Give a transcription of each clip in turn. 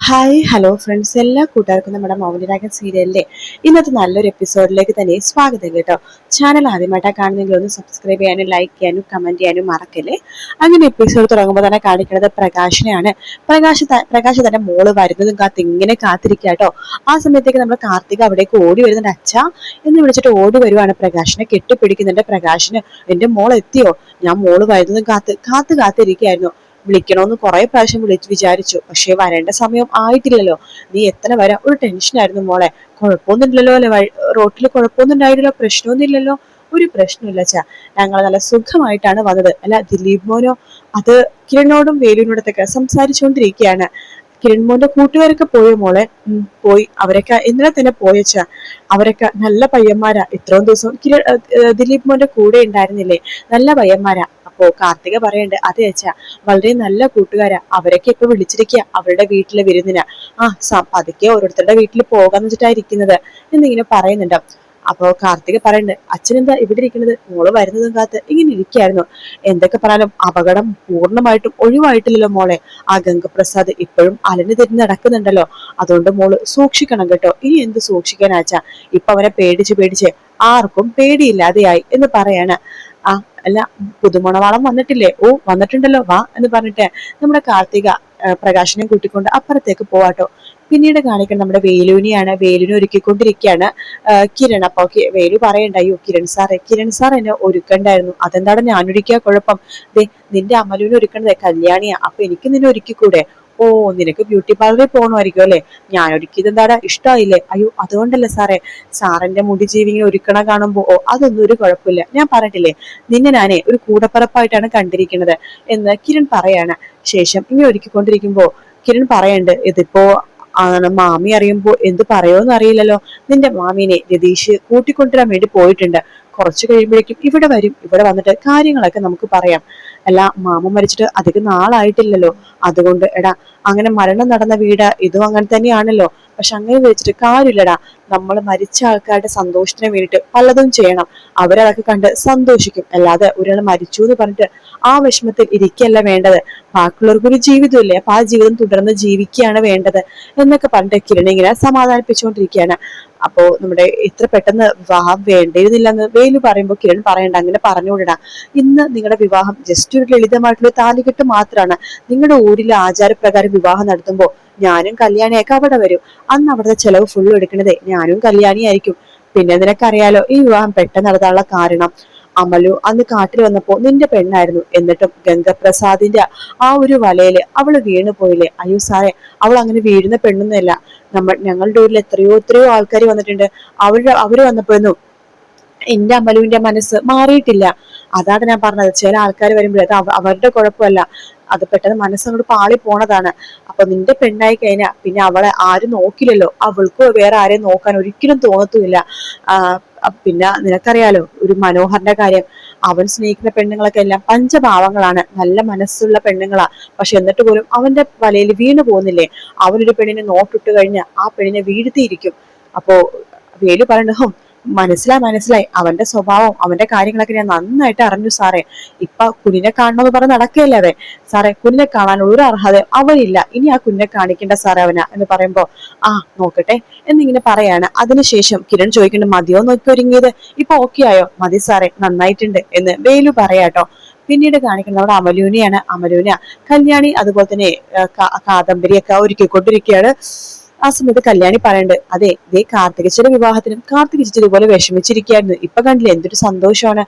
Hi hello friends, എല്ലാ കൂട്ടുകാർക്കും നമ്മുടെ മൗനരാഗം സീരിയലിലെ ഇന്നത്തെ നല്ലൊരു എപ്പിസോഡിലേക്ക് തന്നെ സ്വാഗതം കേട്ടോ. ചാനൽ ആദ്യമായിട്ടാണ് കാണുന്നെങ്കിൽ ഒന്ന് സബ്സ്ക്രൈബ് ചെയ്യാനും ലൈക്ക് ചെയ്യാനും കമന്റ് ചെയ്യാനും മറക്കല്ലേ. അങ്ങനെ എപ്പിസോഡ് തുടങ്ങുമ്പോൾ തന്നെ കാണിക്കുന്നത് പ്രകാശിനെയാണ്. പ്രകാശ് തന്റെ മോള് വരുന്നതും കാത്ത് ഇങ്ങനെ കാത്തിരിക്കുക കേട്ടോ. ആ സമയത്തേക്ക് നമ്മുടെ കാർത്തിക അവിടേക്ക് ഓടി വരുന്നുണ്ട്. അച്ഛാ എന്ന് വിളിച്ചിട്ട് ഓടി വരുവാണ്. പ്രകാശിനെ കെട്ടിപ്പിടിക്കുന്നുണ്ട്. പ്രകാശിന് എന്റെ മോൾ എത്തിയോ, ഞാൻ മോള് വരുന്നതും കാത്തിരിക്കുകയായിരുന്നു. വിളിക്കണമെന്ന് കുറെ പ്രാവശ്യം വിചാരിച്ചു, പക്ഷെ വരേണ്ട സമയം ആയിട്ടില്ലല്ലോ. നീ എത്ര വരാം, ഒരു ടെൻഷനായിരുന്നു മോളെ. കുഴപ്പമൊന്നുമില്ലല്ലോ അല്ലെ, റോട്ടിൽ കുഴപ്പമൊന്നും ഉണ്ടായില്ലല്ലോ, പ്രശ്നമൊന്നും ഇല്ലല്ലോ? ഒരു പ്രശ്നമില്ല ചാ, ഞങ്ങൾ നല്ല സുഖമായിട്ടാണ് വന്നത്. അല്ല ദിലീപ് മോനോ? അത് കിരണോടും വേലുവിനോടത്തൊക്കെ സംസാരിച്ചുകൊണ്ടിരിക്കുകയാണ്. കിരൺ മോന്റെ കൂട്ടുകാരൊക്കെ പോയോ മോളെ? പോയി. അവരൊക്കെ ഇന്നലെ തന്നെ പോയച്ചാ. അവരൊക്കെ നല്ല പയ്യന്മാരാ. ഇത്രയും ദിവസം ദിലീപ് മോന്റെ കൂടെ ഉണ്ടായിരുന്നില്ലേ, നല്ല പയ്യന്മാരാ. അപ്പോ കാർത്തിക പറയണ്ട്, അതെ അച്ഛാ, വളരെ നല്ല കൂട്ടുകാരാ. അവരൊക്കെ ഇപ്പൊ വിളിച്ചിരിക്കുക അവരുടെ വീട്ടിലെ വിരുന്നിനാ. പതുക്കെ ഓരോരുത്തരുടെ വീട്ടിൽ പോകാന്ന് വെച്ചിട്ടായിരിക്കുന്നത് എന്നിങ്ങനെ പറയുന്നുണ്ട്. അപ്പോ കാർത്തിക പറയണ്ട്, അച്ഛനെന്താ ഇവിടെ ഇരിക്കുന്നത്, മോള് വരുന്നതും കാത്ത് ഇങ്ങനെ ഇരിക്കായിരുന്നു. എന്തൊക്കെ പറയാനും അപകടം പൂർണ്ണമായിട്ടും ഒഴിവായിട്ടില്ലല്ലോ മോളെ. ആ ഗംഗപ്രസാദ് ഇപ്പോഴും അലഞ്ഞു തിരിഞ്ഞ് നടക്കുന്നുണ്ടല്ലോ. അതുകൊണ്ട് മോള് സൂക്ഷിക്കണം കേട്ടോ. ഇനി എന്ത് സൂക്ഷിക്കാനാച്ചാ, ഇപ്പൊ അവനെ പേടിച്ച് ആർക്കും പേടിയില്ലാതെയായി എന്ന് പറയാണ്. അല്ല, പുതുമണവാളം വന്നിട്ടില്ലേ? ഓ വന്നിട്ടുണ്ടല്ലോ, വാ എന്ന് പറഞ്ഞിട്ട് നമ്മുടെ കാർത്തിക പ്രകാശനെ കൂട്ടിക്കൊണ്ട് അപ്പുറത്തേക്ക് പോവാട്ടോ. പിന്നീട് കാണിക്കുന്നത് നമ്മുടെ വേലുവിനെയാണ്. വേലുവിനെ ഒരുക്കിക്കൊണ്ടിരിക്കുകയാണ് കിരൺ. അപ്പൊ വേലു പറയണ്ടായോ, കിരൺ സാർ എന്നെ ഒരുക്കണ്ടായിരുന്നു. അതെന്താണ് ഞാൻ ഒരുക്കിയ കുഴപ്പം? നിന്റെ അമലുവിനെ ഒരുക്കണ്ടേ കല്യാണിയാ, അപ്പൊ എനിക്ക് നിന്നെ ഒരുക്കിക്കൂടെ? ഓ, നിനക്ക് ബ്യൂട്ടി പാർലറിൽ പോകണമായിരിക്കും അല്ലെ? ഞാൻ ഒരുക്കിയത് എന്താടാ, ഇഷ്ടമായില്ലേ? അയ്യോ അതുകൊണ്ടല്ല സാറിന്റെ മുടി ജീവിങ്ങനെ ഒരുക്കണ കാണുമ്പോ അതൊന്നും ഒരു കുഴപ്പമില്ല. ഞാൻ പറഞ്ഞിട്ടില്ലേ, നിന്നെ ഞാനേ ഒരു കൂടപ്പറപ്പായിട്ടാണ് കണ്ടിരിക്കുന്നത് എന്ന് കിരൺ പറയാണ്. ശേഷം ഇങ്ങനെ ഒരുക്കിക്കൊണ്ടിരിക്കുമ്പോ കിരൺ പറയണ്ട്, ഇതിപ്പോ മാമി അറിയുമ്പോ എന്ത് പറയുമെന്ന് അറിയില്ലല്ലോ. നിന്റെ മാമീനെ രതീഷ് കൂട്ടിക്കൊണ്ടുവരാൻ വേണ്ടി പോയിട്ടുണ്ട്. കുറച്ചു കഴിയുമ്പോഴേക്കും ഇവിടെ വരും. ഇവിടെ വന്നിട്ട് കാര്യങ്ങളൊക്കെ നമുക്ക് പറയാം. അല്ല, മാമ മരിച്ചിട്ട് അധികം നാളായിട്ടില്ലല്ലോ. അതുകൊണ്ട് എടാ, അങ്ങനെ മരണം നടന്ന വീട് ഇതും അങ്ങനെ തന്നെയാണല്ലോ. പക്ഷെ അങ്ങനെ വെച്ചിട്ട് കാര്യമില്ലടാ. നമ്മൾ മരിച്ച ആൾക്കാരുടെ സന്തോഷത്തിന് വേണ്ടിയിട്ട് പലതും ചെയ്യണം. അവരതൊക്കെ കണ്ട് സന്തോഷിക്കും. അല്ലാതെ ഒരാൾ മരിച്ചു എന്ന് പറഞ്ഞിട്ട് ആ വിഷമത്തിൽ ഇരിക്കല്ല വേണ്ടത്. ബാക്കിയുള്ളവർക്ക് ഒരു ജീവിതമില്ലേ, അപ്പൊ ആ ജീവിതം തുടർന്ന് ജീവിക്കുകയാണ് വേണ്ടത് എന്നൊക്കെ പറഞ്ഞിട്ട് കിരൺ ഇങ്ങനെ സമാധാനിപ്പിച്ചുകൊണ്ടിരിക്കുകയാണ്. അപ്പോ നമ്മുടെ ഇത്ര പെട്ടെന്ന് വിവാഹം വേണ്ടിയിരുന്നില്ല എന്ന് വേലു പറയുമ്പോൾ കിരൺ പറയണ്ട, അങ്ങനെ പറഞ്ഞുകൊണ്ടിടാ. ഇന്ന് നിങ്ങളുടെ വിവാഹം ജസ്റ്റ് ഒരു ലളിതമായിട്ടുള്ള താലികെട്ട് മാത്രമാണ്. നിങ്ങളുടെ ഊരിലെ ആചാരപ്രകാരം വിവാഹം നടത്തുമ്പോൾ ഞാനും കല്യാണിയൊക്കെ അവിടെ വരും. അന്ന് അവിടുത്തെ ചെലവ് ഫുള്ളും എടുക്കണതേ ഞാനും കല്യാണിയായിരിക്കും. പിന്നെ നിനക്കറിയാലോ ഈ വിവാഹം പെട്ടെന്ന് നടത്താനുള്ള കാരണം. അമലു അന്ന് കാട്ടിൽ വന്നപ്പോ നിന്റെ പെണ്ണായിരുന്നു. എന്നിട്ടും ഗംഗപ്രസാദിന്റെ ആ ഒരു വലയില് അവള് വീണു പോയില്ലേ? അയ്യോ സാറേ, അവൾ അങ്ങനെ വീഴുന്ന പെണ്ണൊന്നുമല്ല. ഞങ്ങളുടെ ഊരിൽ എത്രയോ ആൾക്കാർ വന്നിട്ടുണ്ട്. അവര് വന്നപ്പോഴൊന്നും എന്റെ അമലുവിന്റെ മനസ്സ് മാറിയിട്ടില്ല. അതാണ് ഞാൻ പറഞ്ഞത്. ചില ആൾക്കാർ വരുമ്പോഴേ അത് അവരുടെ കുഴപ്പമല്ല, അത് പെട്ടെന്ന് മനസ്സങ്ങോട്ട് പാളി പോണതാണ്. അപ്പൊ നിന്റെ പെണ്ണായി കഴിഞ്ഞാൽ പിന്നെ അവളെ ആരും നോക്കില്ലല്ലോ. അവൾക്ക് വേറെ ആരെയും നോക്കാൻ ഒരിക്കലും തോന്നത്തുമില്ല. പിന്നെ നിനക്കറിയാലോ ഒരു മനോഹരന്റെ കാര്യം. അവൻ സ്നേഹിക്കുന്ന പെണ്ണുങ്ങളൊക്കെ എല്ലാം പഞ്ചഭാവങ്ങളാണ്, നല്ല മനസ്സുള്ള പെണ്ണുങ്ങളാ. പക്ഷെ എന്നിട്ട് പോലും അവന്റെ വലയിൽ വീണു പോകുന്നില്ലേ? അവനൊരു പെണ്ണിനെ നോട്ടിട്ട് കഴിഞ്ഞാൽ ആ പെണ്ണിനെ വീഴ്ത്തിയിരിക്കും. അപ്പോ വേലു പറയണു, മനസ്സിലായി അവന്റെ സ്വഭാവം, അവന്റെ കാര്യങ്ങളൊക്കെ ഞാൻ നന്നായിട്ട് അറിഞ്ഞു സാറേ. ഇപ്പൊ കുഞ്ഞിനെ കാണണമെന്ന് പറഞ്ഞ് നടക്കുകയല്ലേ അവൻ. സാറേ, കുഞ്ഞിനെ കാണാൻ ഒരു അർഹത അവനില്ല. ഇനി ആ കുഞ്ഞിനെ കാണിക്കേണ്ട സാറേ അവനാ എന്ന് പറയുമ്പോ നോക്കട്ടെ എന്നിങ്ങനെ പറയാണ്. അതിനുശേഷം കിരൺ ചോദിക്കേണ്ട, മതിയോ നോക്കി ഒരുങ്ങിയത്, ഇപ്പൊ ഓക്കെ ആയോ? മതി സാറേ, നന്നായിട്ടുണ്ട് എന്ന് വേലു പറയാട്ടോ. പിന്നീട് കാണിക്കുന്നത് നമ്മുടെ അമലൂന കല്യാണി അതുപോലെ തന്നെ കാദംബരിയൊക്കെ ഒരുക്കിക്കൊണ്ടിരിക്കുകയാണ്. ആ സമയത്ത് കല്യാണി പറയണ്ട്, അതെ കാർത്തികച്ചയുടെ വിവാഹത്തിനും കാർത്തിക ചേച്ചി ഇതുപോലെ വിഷമിച്ചിരിക്കുകയായിരുന്നു. ഇപ്പൊ കണ്ടില്ലേ എന്തൊരു സന്തോഷമാണ്.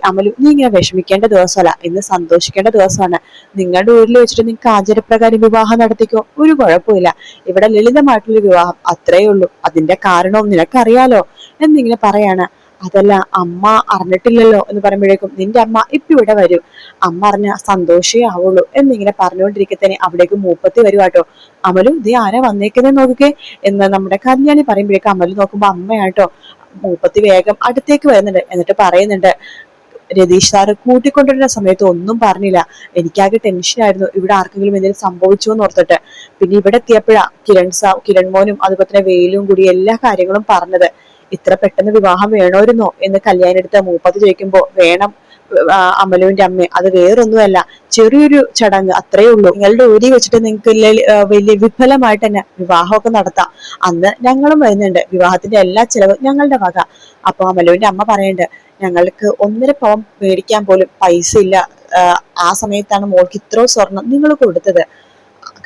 അമലു, നീ ഇങ്ങനെ വിഷമിക്കേണ്ട ദിവസമല്ല, ഇന്ന് സന്തോഷിക്കേണ്ട ദിവസമാണ്. നിങ്ങളുടെ ഊരിൽ വെച്ചിട്ട് നിങ്ങൾക്ക് ആചാരപ്രകാരം വിവാഹം നടത്തിക്കോ, ഒരു കുഴപ്പമില്ല. ഇവിടെ ലളിതമായിട്ടുള്ള വിവാഹം അത്രയേ ഉള്ളൂ. അതിന്റെ കാരണവും നിനക്കറിയാലോ എന്നിങ്ങനെ പറയാണ്. അതല്ല, അമ്മ അറിഞ്ഞിട്ടില്ലല്ലോ എന്ന് പറയുമ്പോഴേക്കും നിന്റെ അമ്മ ഇപ്പൊ ഇവിടെ വരും. അമ്മ അറിഞ്ഞ സന്തോഷേ ആവുള്ളൂ എന്നിങ്ങനെ പറഞ്ഞുകൊണ്ടിരിക്കത്തന്നെ അവിടേക്ക് മൂപ്പത്തി വരുവാട്ടോ. അമലു, നീ ആരാ വന്നേക്കുന്നേ നോക്കിക്കേ എന്ന് നമ്മുടെ കല്യാണി പറയുമ്പോഴേക്കും അമലു നോക്കുമ്പോ അമ്മയാട്ടോ. മൂപ്പത്തി വേഗം അടുത്തേക്ക് വരുന്നുണ്ട്. എന്നിട്ട് പറയുന്നുണ്ട്, രതീഷ് സാറ് കൂട്ടിക്കൊണ്ടിരുന്ന സമയത്ത് ഒന്നും പറഞ്ഞില്ല. എനിക്കാകെ ടെൻഷനായിരുന്നു, ഇവിടെ ആർക്കെങ്കിലും എന്തെങ്കിലും സംഭവിച്ചോ എന്ന് ഓർത്തിട്ട്. പിന്നെ ഇവിടെ എത്തിയപ്പോഴാ കിരൺ മോനും അതുപോലെ തന്നെ വേലും കൂടി എല്ലാ കാര്യങ്ങളും പറഞ്ഞത്. ഇത്ര പെട്ടെന്ന് വിവാഹം വേണമായിരുന്നോ എന്ന് കല്യാണി എടുത്ത മൂപ്പത്തി ചോദിക്കുമ്പോ അമലുവിന്റെ അമ്മ, അത് വേറൊന്നുമല്ല, ചെറിയൊരു ചടങ്ങ് അത്രയേ ഉള്ളൂ. നിങ്ങളുടെ ഊരി വെച്ചിട്ട് നിങ്ങൾക്ക് വലിയ വിഫലമായിട്ട് തന്നെ വിവാഹമൊക്കെ നടത്താം. അന്ന് ഞങ്ങളും വരുന്നുണ്ട്, വിവാഹത്തിന്റെ എല്ലാ ചെലവും ഞങ്ങളുടെ വക. അപ്പൊ അമലുവിന്റെ അമ്മ പറയുന്നുണ്ട്, ഞങ്ങൾക്ക് 1.5 പവൻ മേടിക്കാൻ പോലും പൈസ ഇല്ല. ആ സമയത്താണ് മോൾക്ക് ഇത്രയും സ്വർണം നിങ്ങൾ കൊടുത്തത്.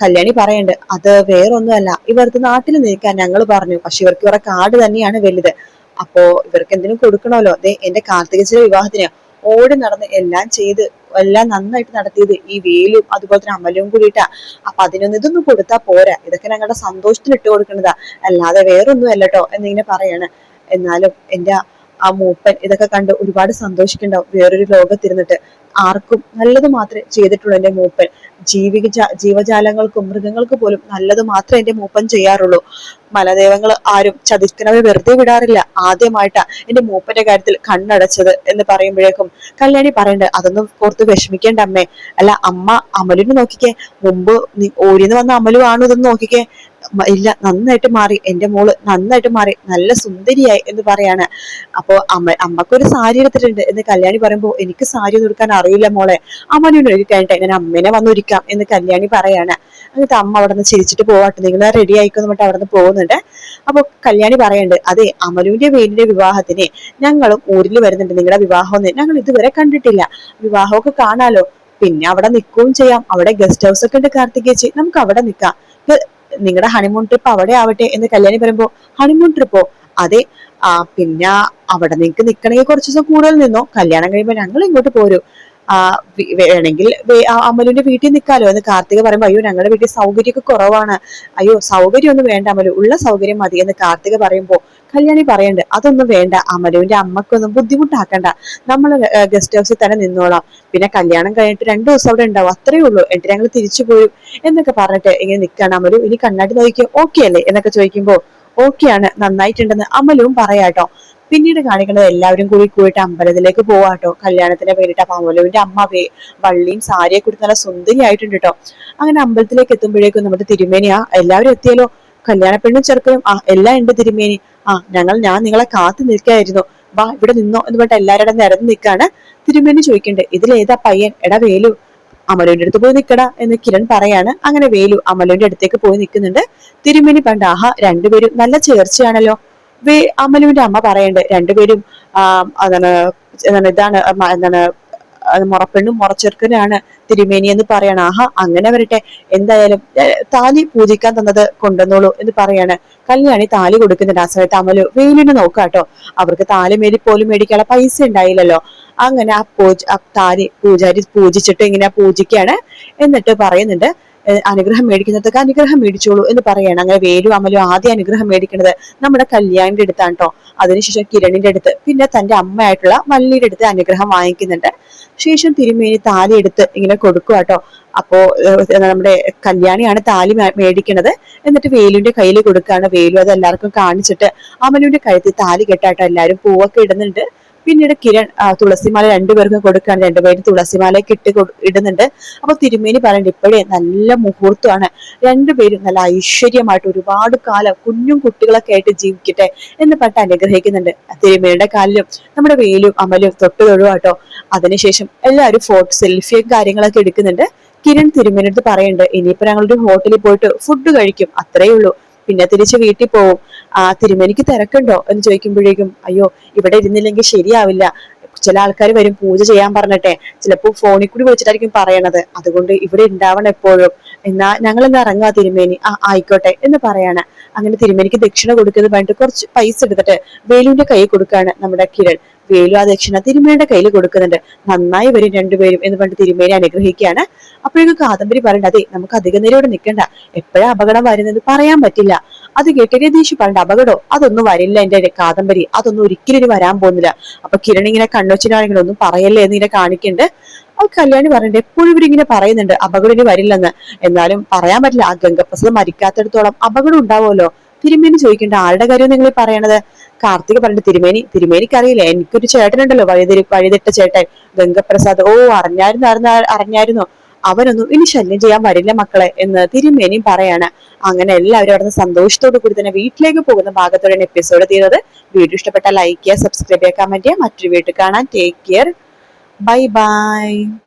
കല്യാണി പറയുന്നുണ്ട്, അത് വേറൊന്നുമല്ല, ഇവർക്ക് നാട്ടിൽ നിൽക്കാൻ ഞങ്ങൾ പറഞ്ഞു, പക്ഷെ ഇവർക്ക് ഇവരുടെ കാർഡ് തന്നെയാണ് വലുത്. അപ്പോ ഇവർക്ക് എന്തിനും കൊടുക്കണമല്ലോ. അതെ, എന്റെ കാർത്തികച്ചിയുടെ വിവാഹത്തിന് ഓടി നടന്ന് എല്ലാം ചെയ്ത് എല്ലാം നന്നായിട്ട് നടത്തിയത് ഈ വേലും അതുപോലെ തന്നെ അമലും കൂടിയിട്ടാ. അപ്പൊ അതിനൊന്നും ഇതൊന്നും കൊടുത്താ പോരാ, ഇതൊക്കെ ഞങ്ങളുടെ സന്തോഷത്തിന് ഇട്ട് കൊടുക്കുന്നതാ, അല്ലാതെ വേറൊന്നും അല്ലട്ടോ എന്നിങ്ങനെ പറയാണ്. എന്നാലും എന്റെ ആ മൂപ്പൻ ഇതൊക്കെ കണ്ട് ഒരുപാട് സന്തോഷിക്കുന്നുണ്ടാവും. വേറൊരു ലോകത്തിരുന്നിട്ട് ആർക്കും നല്ലത് മാത്രമേ ചെയ്തിട്ടുള്ളൂ എന്റെ മൂപ്പൻ. ജീവജാലങ്ങൾക്കും മൃഗങ്ങൾക്ക് പോലും നല്ലത് മാത്രമേ എന്റെ മൂപ്പൻ ചെയ്യാറുള്ളൂ. മലദേവങ്ങൾ ആരും ചതിക്കുന്നവരെ വെറുതെ വിടാറില്ല. ആദ്യമായിട്ടാ എന്റെ മൂപ്പന്റെ കാര്യത്തിൽ കണ്ണടച്ചത് എന്ന് പറയുമ്പോഴേക്കും കല്യാണി പറയണ്ട്, അതൊന്നും പുറത്ത് വിഷമിക്കേണ്ട അമ്മേ. അല്ല അമ്മ അമലുവിനെ നോക്കിക്കേ, മുമ്പ് ഓരിന്ന് വന്ന അമലു ആണ് ഇതൊന്ന് നോക്കിക്കേ. ഇല്ല, നന്നായിട്ട് മാറി, എന്റെ മോള് നന്നായിട്ട് മാറി, നല്ല സുന്ദരിയായി എന്ന് പറയാണ്. അപ്പോ അമ്മക്കൊരു സാരി എടുത്തിട്ടുണ്ട് എന്ന് കല്യാണി പറയുമ്പോ, എനിക്ക് സാരി ഒന്നും എടുക്കാൻ അറിയില്ല മോളെ, അമലുവിനെ ഒരുക്കാനിട്ടെ ഞാൻ അമ്മേനെ വന്നൊരുക്കാം എന്ന് കല്യാണി പറയാണ്. എന്നിട്ട് അമ്മ അവിടെ നിന്ന് ചിരിച്ചിട്ട് പോവാട്ടെ, നിങ്ങൾ റെഡി ആയിക്കോന്ന് പറഞ്ഞിട്ട് അവിടെ നിന്ന് പോകുന്നുണ്ട്. അപ്പൊ കല്യാണി പറയുന്നുണ്ട്, അതെ അമലുവിന്റെ വേലിന്റെ വിവാഹത്തിന് ഞങ്ങളും ഊരിൽ വരുന്നുണ്ട്, നിങ്ങളുടെ വിവാഹമൊന്നും ഞങ്ങൾ ഇതുവരെ കണ്ടിട്ടില്ല, വിവാഹമൊക്കെ കാണാലോ, പിന്നെ അവിടെ നിൽക്കുകയും ചെയ്യാം, അവിടെ ഗസ്റ്റ് ഹൗസ് ഒക്കെ ഉണ്ട് കാർത്തികേച്ചി, നമുക്ക് അവിടെ നിൽക്കാം, നിങ്ങളുടെ ഹണിമൂൺ ട്രിപ്പ് അവിടെ ആവട്ടെ എന്ന് കല്യാണി പറയുമ്പോ, ഹണിമൂൺ ട്രിപ്പോ? അതെ, പിന്നെ അവിടെ നിങ്ങൾക്ക് നിക്കണമെങ്കിൽ കുറച്ച് ദിവസം കൂടുതൽ നിന്നോ, കല്യാണം കഴിയുമ്പോ ഞങ്ങൾ ഇങ്ങോട്ട് പോരും, വേണമെങ്കിൽ അമലുവിന്റെ വീട്ടിൽ നിൽക്കാലോ എന്ന് കാർത്തിക പറയുമ്പോ, അയ്യോ ഞങ്ങളുടെ വീട്ടിൽ സൗകര്യമൊക്കെ കുറവാണ്, അയ്യോ സൗകര്യം ഒന്നും വേണ്ട അമലു, ഉള്ള സൗകര്യം മതി എന്ന് കാർത്തിക പറയുമ്പോ കല്യാണി പറയുന്നുണ്ട്, അതൊന്നും വേണ്ട, അമലുവിന്റെ അമ്മക്കൊന്നും ബുദ്ധിമുട്ടാക്കണ്ട, നമ്മൾ ഗസ്റ്റ് ഹൗസിൽ തന്നെ നിന്നോളാം, പിന്നെ കല്യാണം കഴിഞ്ഞിട്ട് 2 ദിവസം അവിടെ ഉണ്ടാവും, അത്രേ ഉള്ളൂ, എന്നിട്ട് ഞങ്ങൾ തിരിച്ചു പോരും എന്നൊക്കെ പറഞ്ഞിട്ട് ഇങ്ങനെ നിൽക്കാണ്. അമലു ഇനി കണ്ണാടി നോക്കിയോ, ഓക്കെ അല്ലേ എന്നൊക്കെ ചോദിക്കുമ്പോ ഓക്കെയാണ്, നന്നായിട്ടുണ്ടെന്ന് അമലുവും പറയാട്ടോ. പിന്നീട് കാണിക്കുന്നത് എല്ലാവരും കൂടിയിട്ട് അമ്പലത്തിലേക്ക് പോവാട്ടോ കല്യാണത്തിന് വേണ്ടിട്ട്. അപ്പൊ അമലുവിന്റെ അമ്മ വള്ളിയും സാരിയെ കൂടി നല്ല സുന്ദരിയായിട്ടുണ്ട് കേട്ടോ. അങ്ങനെ അമ്പലത്തിലേക്ക് എത്തുമ്പോഴേക്കും നമ്മുടെ തിരുമേനിയാ, എല്ലാവരും എത്തിയല്ലോ, കല്യാണ പെണ്ണും ചെറുക്കനും എല്ലാം ഉണ്ട് തിരുമേനി, ഞാൻ നിങ്ങളെ കാത്തു നിൽക്കായിരുന്നു, വാ ഇവിടെ നിന്നോ എന്ന് പറഞ്ഞിട്ട് എല്ലാവരുടെ നിരന്ന് നിൽക്കാണ്. തിരുമേനി ചോദിക്കണ്ടേ, ഇതിലേതാ പയ്യൻ? എടാ വേലു, അമലുവിന്റെ അടുത്ത് പോയി നിക്കടാ എന്ന് കിരൺ പറയാണ്. അങ്ങനെ വേലു അമലുവിന്റെ അടുത്തേക്ക് പോയി നിൽക്കുന്നുണ്ട്. തിരുമേനി പണ്ട്, രണ്ടുപേരും നല്ല ചേർച്ചയാണല്ലോ. അമലുവിന്റെ അമ്മ പറയണ്ട്, രണ്ടുപേരും എന്താണ് മുറപ്പെണ്ണും മുറച്ചെറുക്കനാണ് തിരുമേനി എന്ന് പറയാണ്. അങ്ങനെ വരട്ടെ, എന്തായാലും താലി പൂജിക്കാൻ തന്നത് കൊണ്ടുവന്നോളൂ എന്ന് പറയാണ്. കല്യാണി താലി കൊടുക്കുന്നുണ്ട്. ആ സമയത്ത് അമലു വേലിനെ നോക്കാട്ടോ, അവർക്ക് താലി പോലും മേടിക്കാനുള്ള പൈസ ഉണ്ടായില്ലല്ലോ. അങ്ങനെ ആ താലി പൂജാരി പൂജിച്ചിട്ട് ഇങ്ങനെ പൂജിക്കാണ്. എന്നിട്ട് പറയുന്നുണ്ട്, അനുഗ്രഹം മേടിക്കുന്നതൊക്കെ അനുഗ്രഹം മേടിച്ചോളൂ എന്ന് പറയാണ്. അങ്ങനെ വേലു അമലും ആദ്യം അനുഗ്രഹം മേടിക്കുന്നത് നമ്മുടെ കല്യാണിന്റെ അടുത്താണ് കേട്ടോ. അതിനുശേഷം കിരണിന്റെ അടുത്ത്, പിന്നെ തന്റെ അമ്മയായിട്ടുള്ള വള്ളിയുടെ അടുത്ത് അനുഗ്രഹം വാങ്ങിക്കുന്നുണ്ട്. ശേഷം തിരുമേനി താലി എടുത്ത് ഇങ്ങനെ കൊടുക്കുക കേട്ടോ. അപ്പോ നമ്മുടെ കല്യാണിയാണ് താലി മേടിക്കുന്നത്. എന്നിട്ട് വേലുവിന്റെ കയ്യിൽ കൊടുക്കുകയാണ്. വേലു അത് എല്ലാവർക്കും കാണിച്ചിട്ട് അമലുവിന്റെ കഴുത്തിൽ താലി കെട്ടാട്ടോ. എല്ലാവരും പൂവൊക്കെ ഇടുന്നുണ്ട്. പിന്നീട് കിരൺ തുളസിമാല രണ്ടുപേർക്കും കൊടുക്കുകയാണ്. രണ്ടുപേരും തുളസിമാലയൊക്കെ ഇടുന്നുണ്ട്. അപ്പൊ തിരുമേനി പറയുന്നുണ്ട്, ഇപ്പോഴേ നല്ല മുഹൂർത്തമാണ്, രണ്ടുപേരും നല്ല ഐശ്വര്യമായിട്ട് ഒരുപാട് കാലം കുഞ്ഞും കുട്ടികളൊക്കെ ആയിട്ട് ജീവിക്കട്ടെ എന്ന് പറഞ്ഞിട്ട് അനുഗ്രഹിക്കുന്നുണ്ട്. തിരുമേനിയുടെ കാലിലും നമ്മുടെ വേലും അമലും തൊട്ട് തൊഴുവാട്ടോ. അതിനുശേഷം എല്ലാവരും സെൽഫിയും കാര്യങ്ങളൊക്കെ എടുക്കുന്നുണ്ട്. കിരൺ തിരുമേനിയുടെ പറയുന്നുണ്ട്, ഇനിയിപ്പോ ഞങ്ങളൊരു ഹോട്ടലിൽ പോയിട്ട് ഫുഡ് കഴിക്കും, അത്രേ ഉള്ളൂ, പിന്നെ തിരിച്ച് വീട്ടിൽ പോവും. തിരുമേനിക്ക് തിരക്കുണ്ടോ എന്ന് ചോദിക്കുമ്പോഴേക്കും, അയ്യോ ഇവിടെ ഇരുന്നില്ലെങ്കിൽ ശരിയാവില്ല, ചില ആൾക്കാർ വരും പൂജ ചെയ്യാൻ പറഞ്ഞിട്ടെ, ചിലപ്പോ ഫോണിൽ കൂടി വിളിച്ചിട്ടായിരിക്കും പറയണത്, അതുകൊണ്ട് ഇവിടെ ഉണ്ടാവണം എപ്പോഴും, എന്നാ ഞങ്ങൾ ഇന്ന് ഇറങ്ങാ തിരുമേനി. ആയിക്കോട്ടെ എന്ന് പറയാണ്. അങ്ങനെ തിരുമേനിക്ക് ദക്ഷിണ കൊടുക്കുന്നത് പറഞ്ഞിട്ട് കുറച്ച് പൈസ എടുത്തിട്ട് വേലുവിന്റെ കൈ കൊടുക്കാണ് നമ്മുടെ കിരൺ. വേലു ആ ദക്ഷിണ തിരുമേനിയുടെ കയ്യിൽ കൊടുക്കുന്നുണ്ട്. നന്നായി വരും രണ്ടുപേരും എന്ന് പറഞ്ഞിട്ട് തിരുമേനി അനുഗ്രഹിക്കുകയാണ്. അപ്പോഴേക്കും കാദംബരി പറയണ്ട, അതെ നമുക്ക് അധിക നേരം ഇവിടെ നിൽക്കണ്ട, എപ്പോഴാ അപകടം വരുന്നത് പറയാൻ പറ്റില്ല. അത് കേട്ട് രതീഷ് പറഞ്ഞ, അപകടോ? അതൊന്നും വരില്ല എന്റെ കാദംബരി, അതൊന്നും ഒരിക്കലും ഇനി വരാൻ പോകുന്നില്ല. അപ്പൊ കിരൺ ഇങ്ങനെ കണ്ണൊച്ചിനാണെങ്കിലും ഒന്നും പറയല്ലേ എന്ന് ഇങ്ങനെ കാണിക്കുന്നുണ്ട്. അത് കല്യാണി പറഞ്ഞിട്ട്, എപ്പോഴും ഇവരിങ്ങനെ പറയുന്നുണ്ട് അപകടം ഇനി വരില്ലെന്ന്, എന്നാലും പറയാൻ പറ്റില്ല, ആ ഗംഗപ്രസാദ് മരിക്കാത്തിടത്തോളം അപകടം ഉണ്ടാവുമല്ലോ. തിരുമേനി ചോദിക്കേണ്ട, ആരുടെ കാര്യം നിങ്ങൾ പറയണത്? കാർത്തിക പറഞ്ഞിട്ട്, തിരുമേനിക്ക് അറിയില്ല, എനിക്കൊരു ചേട്ടനുണ്ടല്ലോ, വഴിതെറ്റ ചേട്ടൻ ഗംഗപ്രസാദ്. അറിഞ്ഞായിരുന്നോ, അവനൊന്നും ഇനി ശല്യം ചെയ്യാൻ വരില്ല മക്കളെ എന്ന് തിരുമേനിയും പറയാണ്. അങ്ങനെ എല്ലാവരും അവിടെ നിന്ന് സന്തോഷത്തോടു കൂടി തന്നെ വീട്ടിലേക്ക് പോകുന്ന ഭാഗത്തോടെയാണ് എപ്പിസോഡ് തീരുന്നത്. വീഡിയോ ഇഷ്ടപ്പെട്ട ലൈക്ക് ചെയ്യുക, സബ്സ്ക്രൈബ് ചെയ്യുക, കമന്റ് ചെയ്യുക. മറ്റൊരു വീട്ടിൽ കാണാൻ. Take care. Bye bye.